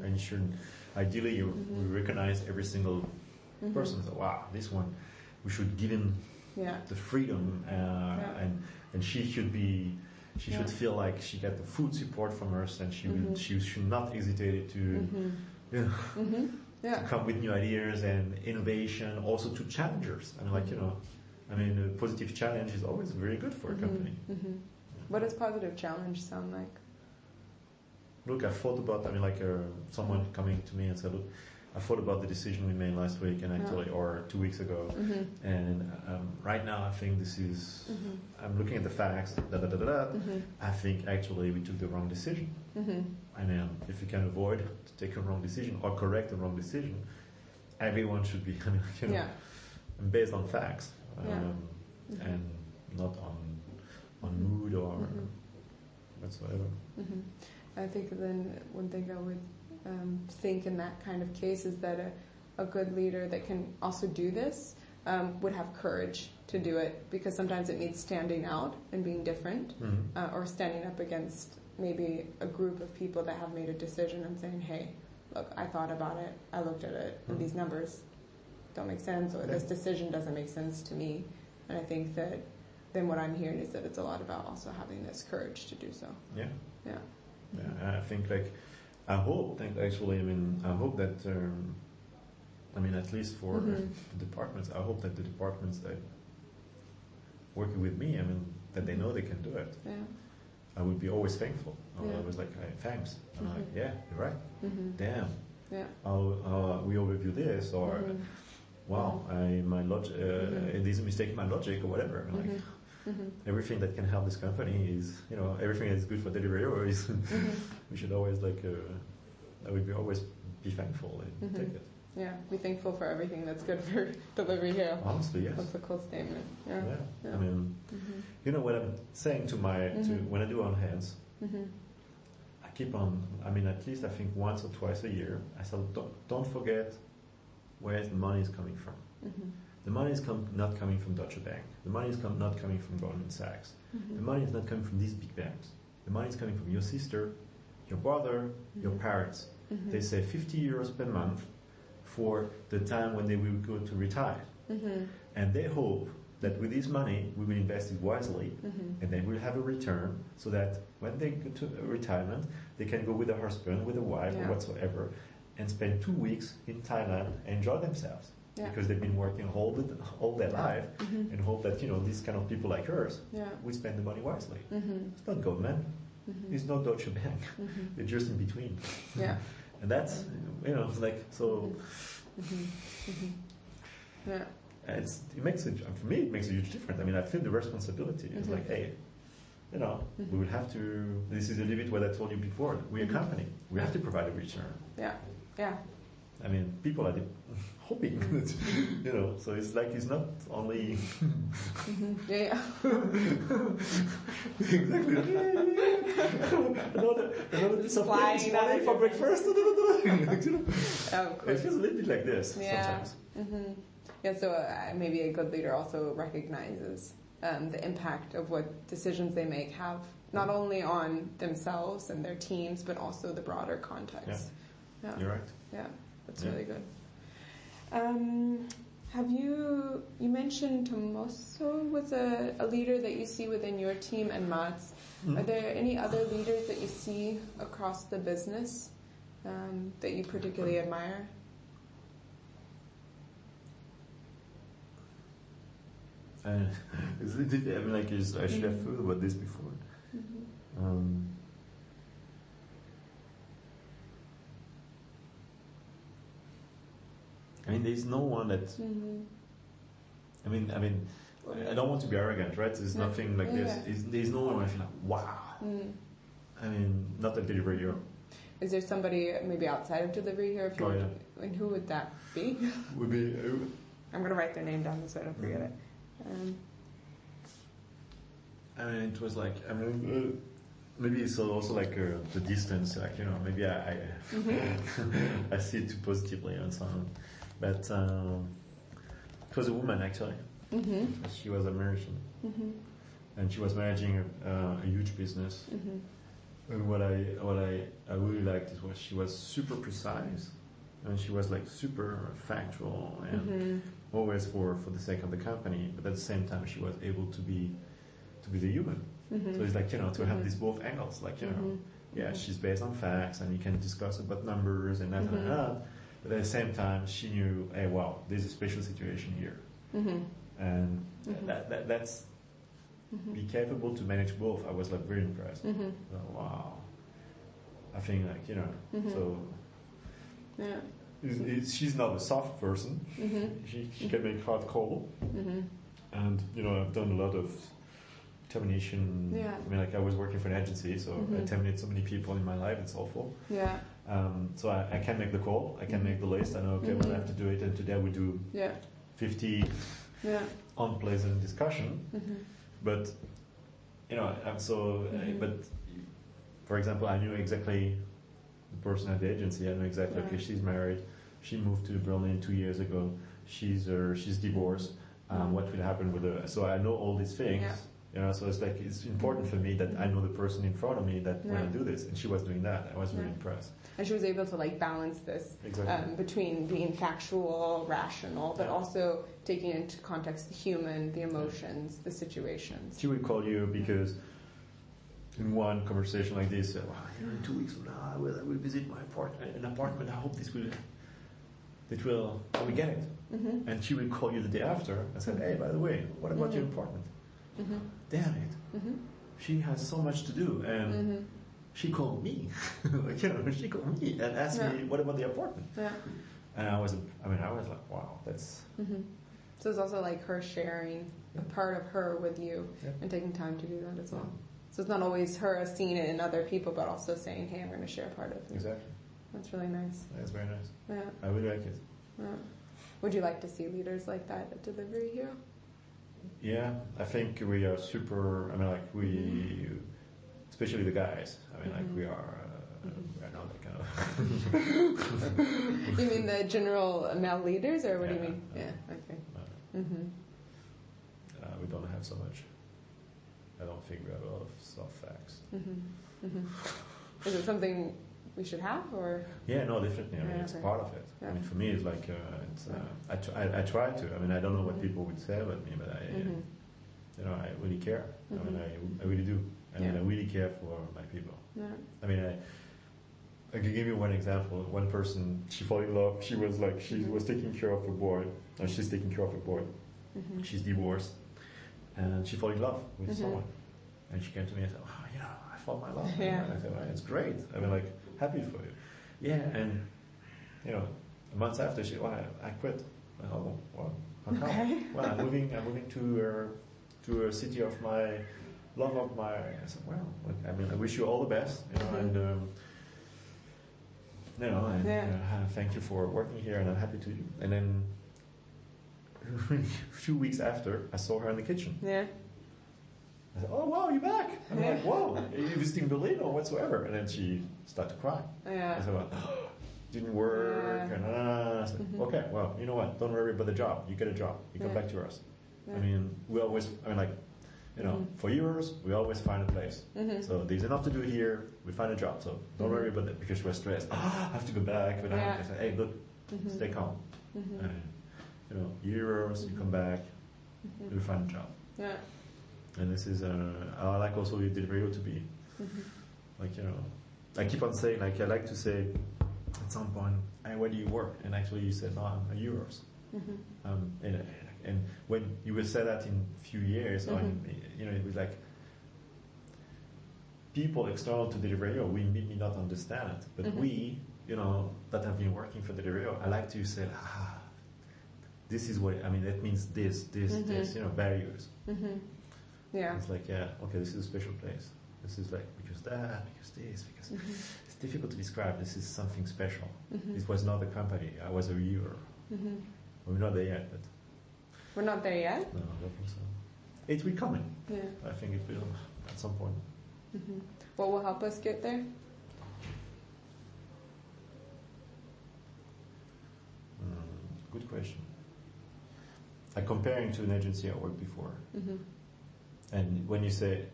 and you shouldn't. Ideally, you recognize every single person. So, wow, this one, we should give him the freedom, and she should be. She should feel like she got the full support from us, and she should not hesitate to, to come with new ideas and innovation, also to challengers. And a positive challenge is always very good for a company. What does positive challenge sound like? Look, I thought about, someone coming to me and said, look, I thought about the decision we made last week or 2 weeks ago, and right now I think this is, I'm looking at the facts, I think actually we took the wrong decision. And if you can avoid to take a wrong decision or correct a wrong decision, everyone should be based on facts, and not on mood or whatsoever. I think then one thing I would think in that kind of case is that a good leader that can also do this would have courage to do it, because sometimes it means standing out and being different, or standing up against maybe a group of people that have made a decision and saying, hey, look, I thought about it, I looked at it, and these numbers don't make sense, or this decision doesn't make sense to me. And I think that then what I'm hearing is that it's a lot about also having this courage to do so. Yeah, I think I hope that, at least for the departments, I hope that the departments that working with me, that they know they can do it. Yeah. I would be always thankful. I was always like, hey, thanks. And I'm like, yeah, you're right. Damn. Yeah. We overview this, or wow, my logic, it is a mistake in my logic, or whatever. Everything that can help this company is, everything that is good for Delivery Hero is, we should always I would always be thankful and take it. Yeah, be thankful for everything that's good for Delivery Hero. Honestly, yes. That's a cool statement. Yeah. What I'm saying to when I do on hands, I keep on, at least I think once or twice a year, I said, don't forget where the money is coming from. The money is not coming from Deutsche Bank. The money is not coming from Goldman Sachs. The money is not coming from these big banks. The money is coming from your sister, your brother, your parents. They say 50 euros per month for the time when they will go to retire. And they hope that with this money, we will invest it wisely, and they will have a return, so that when they go to retirement, they can go with a husband, with a wife, or whatsoever, and spend 2 weeks in Thailand and enjoy themselves. Because they've been working all their life, and hope that these kind of people like us will spend the money wisely. It's not Goldman, it's not Deutsche Bank. They're just in between. And that's so. It makes for me. It makes a huge difference. I feel the responsibility. It's like, hey, we will have to. This is a little bit what I told you before. We're a company. We have to provide a return. People are hoping that, so it's like it's not only. Exactly. Another piece of money for breakfast. It feels a little bit like this sometimes. So maybe a good leader also recognizes the impact of what decisions they make have, not only on themselves and their teams, but also the broader context. You're right. Yeah, that's really good. Have you mentioned Tommaso was a leader that you see within your team, and Mats. Are there any other leaders that you see across the business that you particularly admire? I should have thought about this before. There's no one that. I don't want to be arrogant, right? There's nothing like this. There's no one where I feel like, wow. Not at Delivery Hero. Is there somebody maybe outside of Delivery Hero? And who would that be? Would be. I'm going to write their name down so I don't forget it. It was like, maybe it's also like the distance, maybe I I see it too positively and so on. But it was a woman actually. She was American, and she was managing a huge business, And what I really liked is what she was super precise, and she was like super factual and always for the sake of the company, but at the same time she was able to be the human. So it's like, to have these both angles, like, yeah, she's based on facts and you can discuss about numbers and that and that, but at the same time she knew, hey, wow, there's a special situation here. And that's be capable to manage both. I was like very impressed. Wow. I think like, so she's not a soft person. She can make hard call. And, I've done a lot of termination. I mean, like I was working for an agency, so I terminate so many people in my life, it's awful. So I can make the call, I can make the list, I know, okay, well, I have to do it, and today we do 50 unpleasant discussion. But, but for example, I knew exactly the person at the agency, I knew exactly, okay, she's married, she moved to Berlin 2 years ago, she's divorced, what will happen with her, so I know all these things. So it's like, it's important for me that I know the person in front of me that when I do this, and she was doing that, I was really impressed. And she was able to like balance this between being factual, rational, but also taking into context the human, the emotions, the situations. She would call you because in one conversation like this, in 2 weeks from now I will visit my apartment. I hope I will get it. And she will call you the day after and say, hey, by the way, what about your apartment? Damn it. She has so much to do, and she called me. She called me and asked me, what about the apartment? And I was like, wow, that's. So it's also like her sharing a part of her with you and taking time to do that as well. So it's not always her seeing it in other people, but also saying, hey, I'm going to share part of it. Exactly. That's really nice. That's very nice. I really like it. Would you like to see leaders like that at Delivery Hero? Yeah, I think we are super, especially the guys, we are not that kind of... You mean the general male leaders, or what do you mean? Okay. We don't have so much. I don't think we have a lot of soft facts. Is it something we should have, or? Yeah, no, definitely. It's part of it. For me, it's like I try to. I don't know what people would say about me, but I really care. I really do. I really care for my people. I can give you one example. One person, she fell in love. She was taking care of a boy, and she's taking care of a boy. She's divorced, and she fell in love with someone. And she came to me and said, I fall in love. And I said, well, it's great. Happy for you. Yeah, and months after she, I quit. How come? Okay. Well, I'm moving to a city of my love of my. I said, I wish you all the best, and thank you for working here, and I'm happy to. And then a few weeks after, I saw her in the kitchen. Yeah. I said, oh, wow, you're back. I'm like, whoa, are you visiting Berlin or whatsoever? And then she started to cry. Yeah. I said, well, didn't work. And I said, okay, well, you know what? Don't worry about the job. You get a job. You come back to us. Yeah. We always, for years, we always find a place. So there's enough to do here. We find a job. So don't worry about that, because she was stressed. I have to go back. But I said, hey, look, stay calm. Years, you come back, you'll find a job. Yeah. And this is, I like also the Delivery to be, I keep on saying, I like to say at some point, hey, where do you work? And actually you said, no, I'm a Euros. And when you will say that in a few years, it was like, people external to Delivery, we may not understand it, but we, that have been working for Delivery, I like to say, this is what, that means this, values. Yeah. It's like, okay, this is a special place. This is like, because that, because this, because it's difficult to describe. This is something special. It was not a company. I was a viewer. We're not there yet, but. We're not there yet? No, I don't think so. It will come in. Yeah. I think it will at some point. What will help us get there? Good question. I'm comparing to an agency I worked before. And when you say,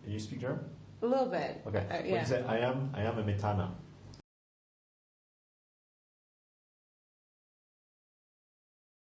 you speak German? A little bit. Okay. When Yeah. you say I am a metana,